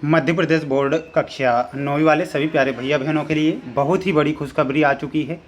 Madhya Pradesh board कक्षा 9वीं वाले सभी प्यारे भैया बहनों के लिए बहुत ही बड़ी खुशखबरी आ चुकी है।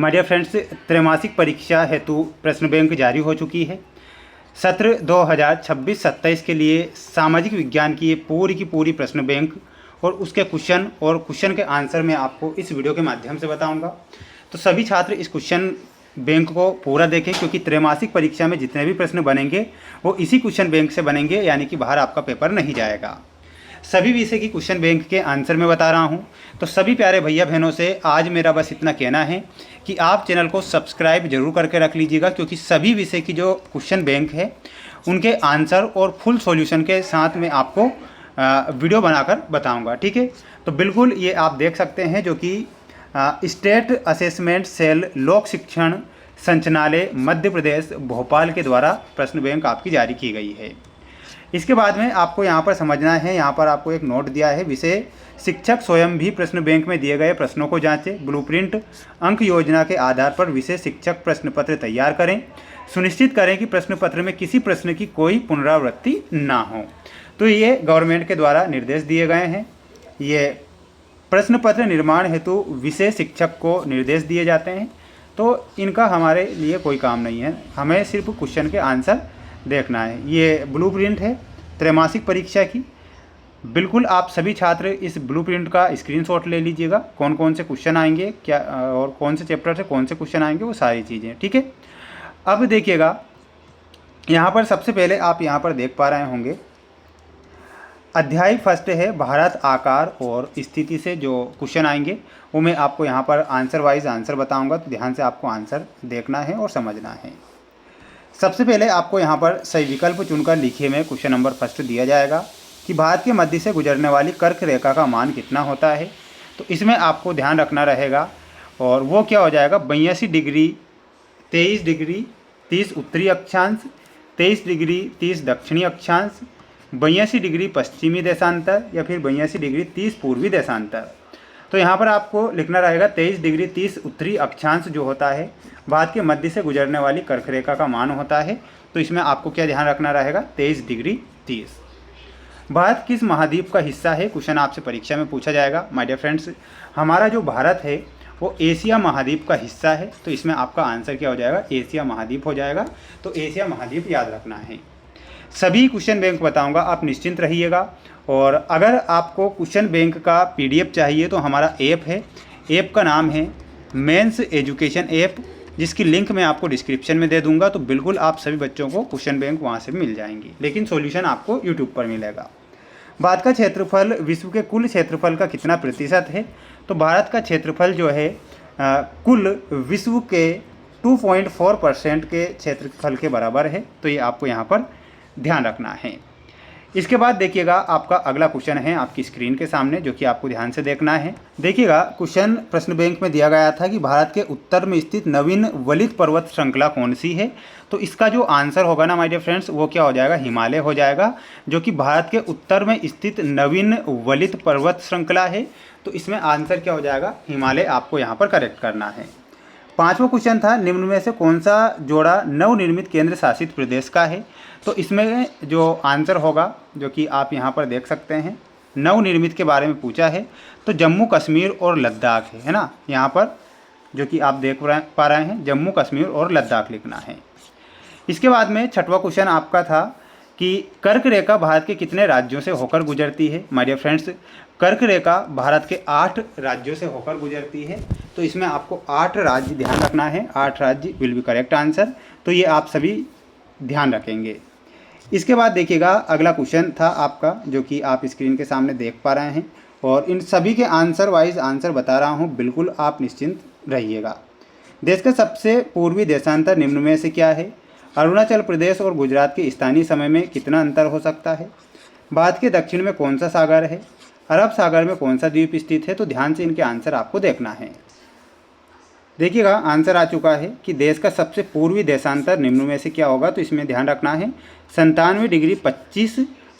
माय डियर फ्रेंड्स, त्रैमासिक परीक्षा हेतु प्रश्न बैंक जारी हो चुकी है। सत्र 2026-27 के लिए सामाजिक विज्ञान की ये पूरी की पूरी प्रश्न बैंक और उसके क्वेश्चन के आंसर मैं आपको इस वीडियो के माध्यम से बताऊंगा। तो सभी छात्र इस क्वेश्चन बैंक को पूरा देखें, क्योंकि त्रैमासिक परीक्षा में जितने भी प्रश्न बनेंगे वो इसी क्वेश्चन बैंक से बनेंगे, यानी कि बाहर आपका पेपर नहीं जाएगा। सभी विषय की क्वेश्चन बैंक के आंसर मैं बता रहा हूं। तो सभी प्यारे भैया बहनों से आज मेरा बस इतना कहना है कि आप चैनल को सब्सक्राइब जरूर करके रख लीजिएगा, क्योंकि सभी विषय की जो क्वेश्चन बैंक है उनके आंसर और फुल सॉल्यूशन के साथ में आपको वीडियो बनाकर बताऊंगा। ठीक है, तो बिल्कुल ये आप देख सकते हैं, जो कि स्टेट असेसमेंट सेल लोक शिक्षण संचालनालय मध्य प्रदेश भोपाल के द्वारा प्रश्न बैंक आपकी जारी की गई है। इसके बाद में आपको यहाँ पर समझना है, यहाँ पर आपको एक नोट दिया है, विषय शिक्षक स्वयं भी प्रश्न बैंक में दिए गए प्रश्नों को जांचें, ब्लूप्रिंट अंक योजना के आधार पर विषय शिक्षक प्रश्न पत्र तैयार करें, सुनिश्चित करें कि प्रश्न पत्र में किसी प्रश्न की कोई पुनरावृत्ति ना हो। तो ये गवर्नमेंट के द्वारा निर्देश दिए गए हैं। ये प्रश्न पत्र निर्माण हेतु विषय शिक्षक को निर्देश दिए जाते हैं, तो इनका हमारे लिए कोई काम नहीं है, हमें सिर्फ क्वेश्चन के आंसर देखना है। ये ब्लूप्रिंट है त्रैमासिक परीक्षा की। बिल्कुल आप सभी छात्र इस ब्लूप्रिंट का स्क्रीनशॉट ले लीजिएगा, कौन कौन से क्वेश्चन आएंगे, क्या और कौन से चैप्टर से कौन से क्वेश्चन आएंगे, वो सारी चीज़ें। ठीक है, अब देखिएगा यहाँ पर सबसे पहले आप यहाँ पर देख पा रहे होंगे अध्याय फर्स्ट है भारत आकार और स्थिति से जो क्वेश्चन आएंगे वो मैं आपको यहाँ पर आंसर वाइज आंसर बताऊँगा, तो ध्यान से आपको आंसर देखना है और समझना है। सबसे पहले आपको यहाँ पर सही विकल्प चुनकर लिखिए में क्वेश्चन नंबर फर्स्ट दिया जाएगा कि भारत के मध्य से गुजरने वाली कर्क रेखा का मान कितना होता है। तो इसमें आपको ध्यान रखना रहेगा, और वो क्या हो जाएगा 82 डिग्री 23 डिग्री 30 उत्तरी अक्षांश, 23 डिग्री 30 दक्षिणी अक्षांश, 82 डिग्री पश्चिमी देशांतर या फिर 82 डिग्री 30 पूर्वी देशांतर। तो यहाँ पर आपको लिखना रहेगा 23 डिग्री 30 उत्तरी अक्षांश जो होता है भारत के मध्य से गुजरने वाली कर्क रेखा का मान होता है। तो इसमें आपको क्या ध्यान रखना रहेगा 23 डिग्री 30। भारत किस महाद्वीप का हिस्सा है, क्वेश्चन आपसे परीक्षा में पूछा जाएगा। माय डियर फ्रेंड्स, हमारा जो भारत है वो एशिया महाद्वीप का हिस्सा है, तो इसमें आपका आंसर क्या हो जाएगा एशिया महाद्वीप हो जाएगा। तो एशिया महाद्वीप याद रखना है। सभी क्वेश्चन बैंक बताऊंगा, आप निश्चिंत रहिएगा। और अगर आपको क्वेश्चन बैंक का PDF चाहिए तो हमारा ऐप है, ऐप का नाम है मेंस एजुकेशन ऐप, जिसकी लिंक मैं आपको डिस्क्रिप्शन में दे दूंगा। तो बिल्कुल आप सभी बच्चों को क्वेश्चन बैंक वहाँ से मिल जाएंगी, लेकिन सॉल्यूशन आपको यूट्यूब पर मिलेगा। भारत का क्षेत्रफल विश्व के कुल क्षेत्रफल का कितना प्रतिशत है। तो भारत का क्षेत्रफल जो है कुल विश्व के 2.4% के क्षेत्रफल के बराबर है। तो ये आपको यहाँ पर ध्यान रखना है। इसके बाद देखिएगा आपका अगला क्वेश्चन है आपकी स्क्रीन के सामने, जो कि आपको ध्यान से देखना है। देखिएगा क्वेश्चन प्रश्न बैंक में दिया गया था कि भारत के उत्तर में स्थित नवीन वलित पर्वत श्रृंखला कौन सी है। तो इसका जो आंसर होगा ना माय डियर फ्रेंड्स, वो क्या हो जाएगा हिमालय हो जाएगा, जो कि भारत के उत्तर में स्थित नवीन वलित पर्वत श्रृंखला है। तो इसमें आंसर क्या हो जाएगा हिमालय, आपको यहाँ पर करेक्ट करना है। पांचवा क्वेश्चन था निम्न में से कौन सा जोड़ा नवनिर्मित केंद्र शासित प्रदेश का है। तो इसमें जो आंसर होगा, जो कि आप यहाँ पर देख सकते हैं, नवनिर्मित के बारे में पूछा है तो जम्मू कश्मीर और लद्दाख है ना, यहाँ पर जो कि आप देख पा रहे हैं जम्मू कश्मीर और लद्दाख लिखना है। इसके बाद में छठवां क्वेश्चन आपका था कि कर्क रेखा भारत के कितने राज्यों से होकर गुजरती है। माय डियर फ्रेंड्स, कर्क रेखा भारत के 8 राज्यों से होकर गुजरती है। तो इसमें आपको 8 राज्य ध्यान रखना है, 8 राज्य विल बी करेक्ट आंसर। तो ये आप सभी ध्यान रखेंगे। इसके बाद देखिएगा अगला क्वेश्चन था आपका, जो कि आप स्क्रीन के सामने देख पा रहे हैं, और इन सभी के आंसर वाइज आंसर बता रहा हूँ, बिल्कुल आप निश्चिंत रहिएगा। देश का सबसे पूर्वी देशांतर निम्न में से क्या है। अरुणाचल प्रदेश और गुजरात के स्थानीय समय में कितना अंतर हो सकता है। भारत के दक्षिण में कौन सा सागर है। अरब सागर में कौन सा द्वीप स्थित है। तो ध्यान से इनके आंसर आपको देखना है। देखिएगा आंसर आ चुका है कि देश का सबसे पूर्वी देशांतर निम्न में से क्या होगा। तो इसमें ध्यान रखना है 97 डिग्री 25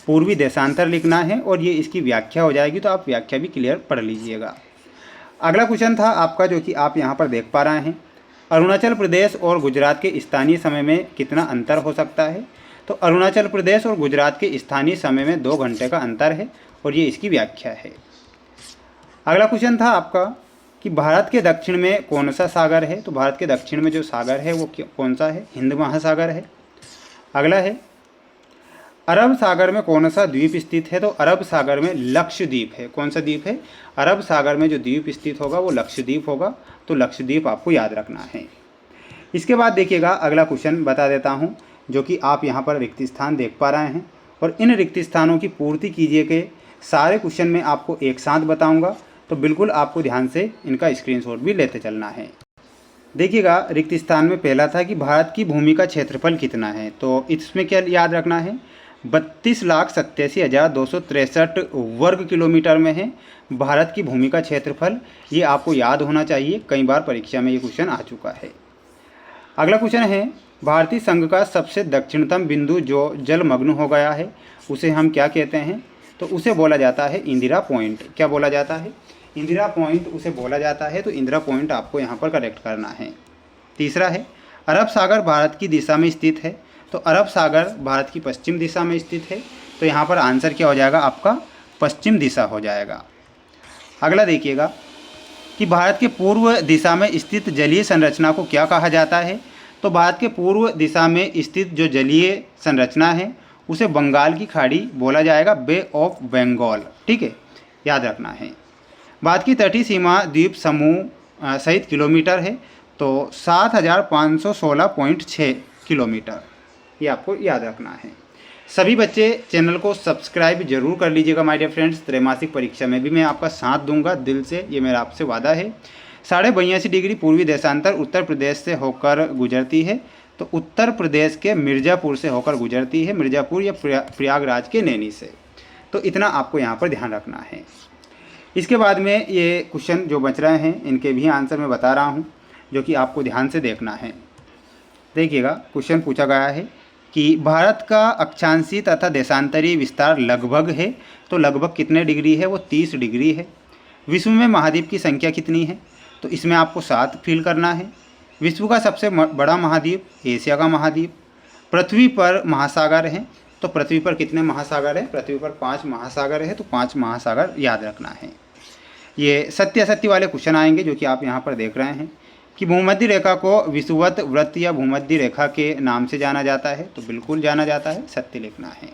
पूर्वी देशांतर लिखना है, और ये इसकी व्याख्या हो जाएगी। तो आप व्याख्या भी क्लियर पढ़ लीजिएगा। अगला क्वेश्चन था आपका, जो कि आप यहाँ पर देख पा रहे हैं, अरुणाचल प्रदेश और गुजरात के स्थानीय समय में कितना अंतर हो सकता है। तो अरुणाचल प्रदेश और गुजरात के स्थानीय समय में 2 घंटे का अंतर है और ये इसकी व्याख्या है। अगला क्वेश्चन था आपका कि भारत के दक्षिण में कौन सा सागर है। तो भारत के दक्षिण में जो सागर है वो कौन सा है? हिंद महासागर है। अगला है अरब सागर में कौन सा द्वीप स्थित है। तो अरब सागर में लक्षद्वीप है। कौन सा द्वीप है? अरब सागर में जो द्वीप स्थित होगा वो लक्षद्वीप होगा। तो लक्षद्वीप आपको याद रखना है। इसके बाद देखिएगा अगला क्वेश्चन बता देता हूँ, जो कि आप यहाँ पर रिक्त स्थान देख पा रहे हैं और इन रिक्त स्थानों की पूर्ति कीजिए के सारे क्वेश्चन मैं आपको एक साथ बताऊँगा, तो बिल्कुल आपको ध्यान से इनका स्क्रीनशॉट भी लेते चलना है। देखिएगा रिक्त स्थान में पहला था कि भारत की भूमि का क्षेत्रफल कितना है। तो इसमें क्या याद रखना है? 32,87,263 वर्ग किलोमीटर में है भारत की भूमि का क्षेत्रफल। ये आपको याद होना चाहिए, कई बार परीक्षा में ये क्वेश्चन आ चुका है। अगला क्वेश्चन है भारतीय संघ का सबसे दक्षिणतम बिंदु जो जलमग्न हो गया है उसे हम क्या कहते हैं? तो उसे बोला जाता है इंदिरा पॉइंट। क्या बोला जाता है? इंदिरा पॉइंट उसे बोला जाता है। तो इंदिरा पॉइंट आपको यहाँ पर करेक्ट करना है। तीसरा है अरब सागर भारत की दिशा में स्थित है। तो अरब सागर भारत की पश्चिम दिशा में स्थित है। तो यहाँ पर आंसर क्या हो जाएगा? आपका पश्चिम दिशा हो जाएगा। अगला देखिएगा कि भारत के पूर्व दिशा में स्थित जलीय संरचना को क्या कहा जाता है। तो भारत के पूर्व दिशा में स्थित जो जलीय संरचना है उसे बंगाल की खाड़ी बोला जाएगा, बे ऑफ बंगाल। ठीक है, याद रखना है। भारत की तटीय सीमा द्वीप समूह सहित किलोमीटर है। तो 7,516.6 किलोमीटर, ये आपको याद रखना है। सभी बच्चे चैनल को सब्सक्राइब जरूर कर लीजिएगा माय डियर फ्रेंड्स। त्रैमासिक परीक्षा में भी मैं आपका साथ दूंगा, दिल से, ये मेरा आपसे वादा है। 82.5 डिग्री पूर्वी देशांतर उत्तर प्रदेश से होकर गुजरती है। तो उत्तर प्रदेश के मिर्ज़ापुर से होकर गुजरती है, मिर्ज़ापुर या प्रयागराज के नैनी से। तो इतना आपको यहाँ पर ध्यान रखना है। इसके बाद में ये क्वेश्चन जो बच रहे हैं इनके भी आंसर मैं बता रहा हूँ, जो कि आपको ध्यान से देखना है। देखिएगा क्वेश्चन पूछा गया है कि भारत का अक्षांशीय तथा देशांतरीय विस्तार लगभग है। तो लगभग कितने डिग्री है? वो 30 डिग्री है। विश्व में महाद्वीप की संख्या कितनी है? तो इसमें आपको 7 फिल करना है। विश्व का सबसे बड़ा महाद्वीप एशिया का महाद्वीप। पृथ्वी पर महासागर हैं। तो पृथ्वी पर कितने महासागर हैं? पृथ्वी पर 5 महासागर है। तो 5 महासागर याद रखना है। ये सत्य असत्य वाले क्वेश्चन आएंगे जो कि आप यहाँ पर देख रहे हैं कि भूमध्य रेखा को विषुवत वृत्त या भूमध्य रेखा के नाम से जाना जाता है। तो बिल्कुल जाना जाता है, सत्य लिखना है।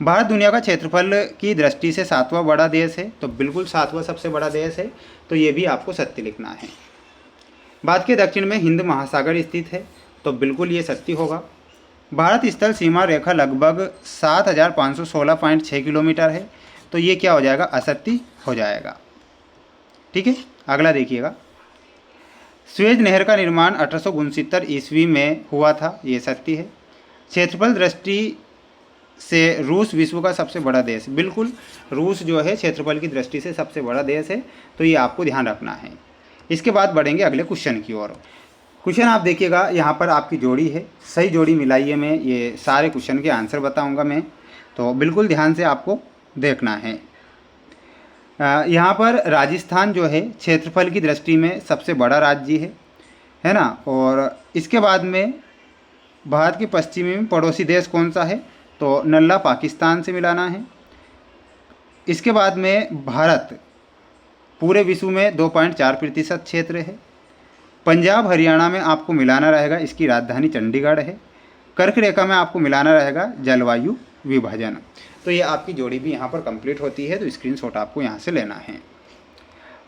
भारत दुनिया का क्षेत्रफल की दृष्टि से 7वां बड़ा देश है। तो बिल्कुल 7वां सबसे बड़ा देश है। तो ये भी आपको सत्य लिखना है। भारत के दक्षिण में हिंद महासागर स्थित है। तो बिल्कुल ये सत्य होगा। भारत स्थल सीमा रेखा लगभग 7,516.6 किलोमीटर है। तो ये क्या हो जाएगा? असत्य हो जाएगा। ठीक है, अगला देखिएगा। स्वेज नहर का निर्माण 1869 ईस्वी में हुआ था। ये सत्य है। क्षेत्रफल दृष्टि से रूस विश्व का सबसे बड़ा देश। बिल्कुल रूस जो है क्षेत्रफल की दृष्टि से सबसे बड़ा देश है। तो ये आपको ध्यान रखना है। इसके बाद बढ़ेंगे अगले क्वेश्चन की ओर। क्वेश्चन आप देखिएगा, यहाँ पर आपकी जोड़ी है, सही जोड़ी मिलाइए। मैं ये सारे क्वेश्चन के आंसर बताऊँगा मैं, तो बिल्कुल ध्यान से आपको देखना है। यहाँ पर राजस्थान जो है क्षेत्रफल की दृष्टि में सबसे बड़ा राज्य है ना। और इसके बाद में भारत के पश्चिमी में पड़ोसी देश कौन सा है? तो नल्ला पाकिस्तान से मिलाना है। इसके बाद में भारत पूरे विश्व में 2.4% क्षेत्र है। पंजाब हरियाणा में आपको मिलाना रहेगा, इसकी राजधानी चंडीगढ़ है। कर्क रेखा में आपको मिलाना रहेगा जलवायु विभाजन। तो ये आपकी जोड़ी भी यहाँ पर कंप्लीट होती है। तो स्क्रीनशॉट आपको यहाँ से लेना है।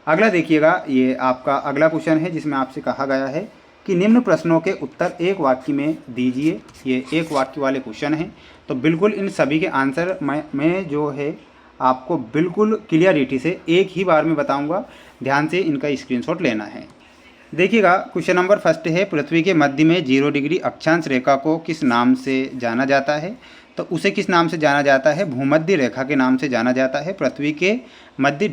अगला देखिएगा, ये आपका अगला क्वेश्चन है जिसमें आपसे कहा गया है कि निम्न प्रश्नों के उत्तर एक वाक्य में दीजिए। ये एक वाक्य वाले क्वेश्चन हैं। तो बिल्कुल इन सभी के आंसर मैं जो है आपको बिल्कुल क्लियरिटी से एक ही बार में बताऊँगा। ध्यान से इनका स्क्रीनशॉट लेना है। देखिएगा क्वेश्चन नंबर फर्स्ट है, पृथ्वी के मध्य में 0 डिग्री अक्षांश रेखा को किस नाम से जाना जाता है? तो उसे किस नाम से जाना जाता है? भूमध्य रेखा के नाम से जाना जाता है पृथ्वी के मध्य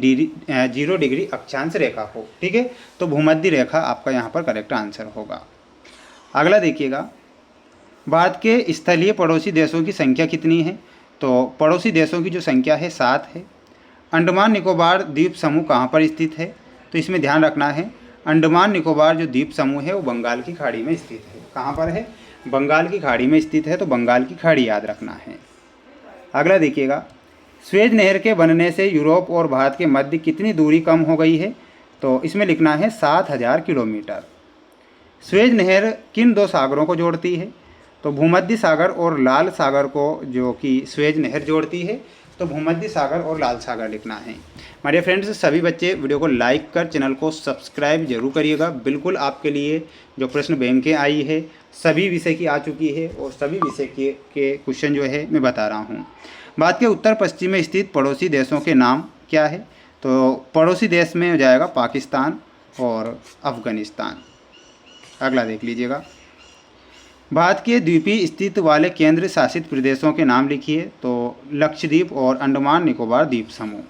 0 डिग्री अक्षांश रेखा को। ठीक है, तो भूमध्य रेखा आपका यहाँ पर करेक्ट आंसर होगा। अगला देखिएगा, भारत के स्थलीय पड़ोसी देशों की संख्या कितनी है? तो पड़ोसी देशों की जो संख्या है 7 है। अंडमान निकोबार द्वीप समूह कहाँ पर स्थित है? तो इसमें ध्यान रखना है, अंडमान निकोबार जो द्वीप समूह है वो बंगाल की खाड़ी में स्थित है। कहाँ पर है? बंगाल की खाड़ी में स्थित है, तो बंगाल की खाड़ी याद रखना है। अगला देखिएगा, स्वेज नहर के बनने से यूरोप और भारत के मध्य कितनी दूरी कम हो गई है? तो इसमें लिखना है 7000 किलोमीटर। स्वेज नहर किन दो सागरों को जोड़ती है? तो भूमध्य सागर और लाल सागर को जो कि स्वेज नहर जोड़ती है, तो भूमध्य सागर और लाल सागर लिखना है। मेरे फ्रेंड्स, सभी बच्चे वीडियो को लाइक कर चैनल को सब्सक्राइब जरूर करिएगा। बिल्कुल आपके लिए जो प्रश्न बैंक के आई है, सभी विषय की आ चुकी है और सभी विषय के क्वेश्चन जो है मैं बता रहा हूँ। भारत के उत्तर पश्चिम में स्थित पड़ोसी देशों के नाम क्या है? तो पड़ोसी देश में हो जाएगा पाकिस्तान और अफ़गानिस्तान। अगला देख लीजिएगा, भारत के द्वीपीय स्थित वाले केंद्र शासित प्रदेशों के नाम लिखिए। तो लक्षद्वीप और अंडमान निकोबार द्वीप समूह।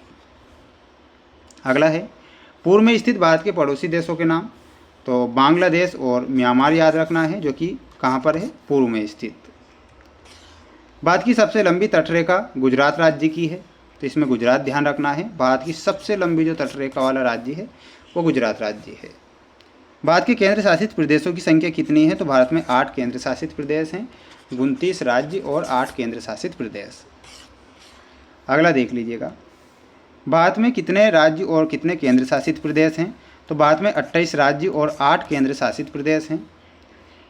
अगला है, पूर्व में स्थित भारत के पड़ोसी देशों के नाम। तो बांग्लादेश और म्यांमार याद रखना है, जो कि कहाँ पर है? पूर्व में स्थित। भारत की सबसे लंबी तटरेखा गुजरात राज्य की है, तो इसमें गुजरात ध्यान रखना है। भारत की सबसे लंबी जो तटरेखा वाला राज्य है वो गुजरात राज्य है। भारत के केंद्र शासित प्रदेशों की संख्या कितनी है? तो भारत में 8 केंद्र शासित प्रदेश हैं, 29 राज्य और 8 केंद्र शासित प्रदेश। अगला देख लीजिएगा, भारत में कितने राज्य और कितने केंद्र शासित प्रदेश हैं? तो भारत में 28 राज्य और 8 केंद्र शासित प्रदेश हैं।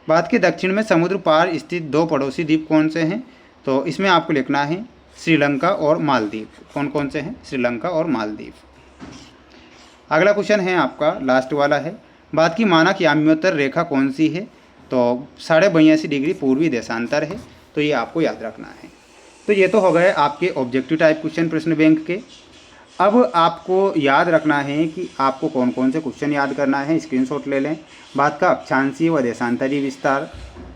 भारत के दक्षिण में समुद्र पार स्थित 2 पड़ोसी द्वीप कौन से हैं? तो इसमें आपको लिखना है श्रीलंका और मालदीव। कौन कौन से हैं? श्रीलंका और मालदीव। अगला क्वेश्चन है आपका, लास्ट वाला है, भारत की मानक याम्योत्तर रेखा कौन सी है? तो 82.5 डिग्री पूर्वी देशांतर है, तो ये आपको याद रखना है। तो ये तो हो गए आपके ऑब्जेक्टिव टाइप क्वेश्चन प्रश्न बैंक के। अब आपको याद रखना है कि आपको कौन कौन से क्वेश्चन याद करना है। स्क्रीनशॉट ले लें। भारत का अक्षांशीय व देशांतरीय विस्तार,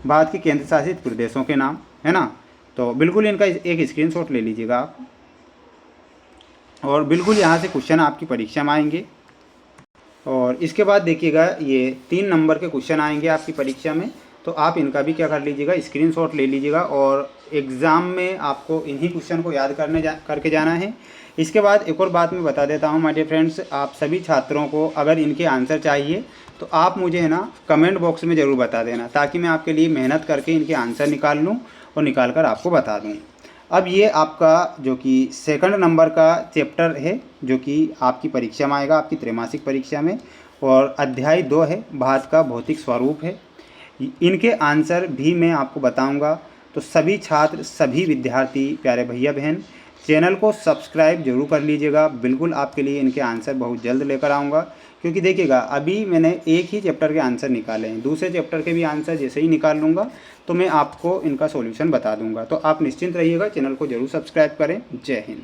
भारत के केंद्र शासित प्रदेशों के नाम, है ना? तो बिल्कुल इनका एक स्क्रीनशॉट ले लीजिएगा आप, और बिल्कुल यहाँ से क्वेश्चन आपकी परीक्षा में आएंगे। और इसके बाद देखिएगा, ये 3 नंबर के क्वेश्चन आएंगे आपकी परीक्षा में, तो आप इनका भी क्या कर लीजिएगा, स्क्रीनशॉट ले लीजिएगा। और एग्ज़ाम में आपको इन्हीं क्वेश्चन को याद करके जाना है। इसके बाद एक और बात मैं बता देता हूँ माय डियर फ्रेंड्स, आप सभी छात्रों को अगर इनके आंसर चाहिए तो आप मुझे है ना कमेंट बॉक्स में ज़रूर बता देना, ताकि मैं आपके लिए मेहनत करके इनके आंसर निकाल लूँ और निकाल कर आपको बता दूँ। अब ये आपका जो कि सेकंड नंबर का चैप्टर है, जो कि आपकी परीक्षा में आएगा, आपकी त्रैमासिक परीक्षा में, और अध्याय 2 है, भारत का भौतिक स्वरूप है। इनके आंसर भी मैं आपको बताऊंगा। तो सभी छात्र, सभी विद्यार्थी, प्यारे भैया बहन, चैनल को सब्सक्राइब जरूर कर लीजिएगा। बिल्कुल आपके लिए इनके आंसर बहुत जल्द लेकर आऊँगा, क्योंकि देखिएगा अभी मैंने एक ही चैप्टर के आंसर निकाले हैं, दूसरे चैप्टर के भी आंसर जैसे ही निकाल लूँगा तो मैं आपको इनका सॉल्यूशन बता दूंगा। तो आप निश्चिंत रहिएगा, चैनल को जरूर सब्सक्राइब करें। जय हिंद।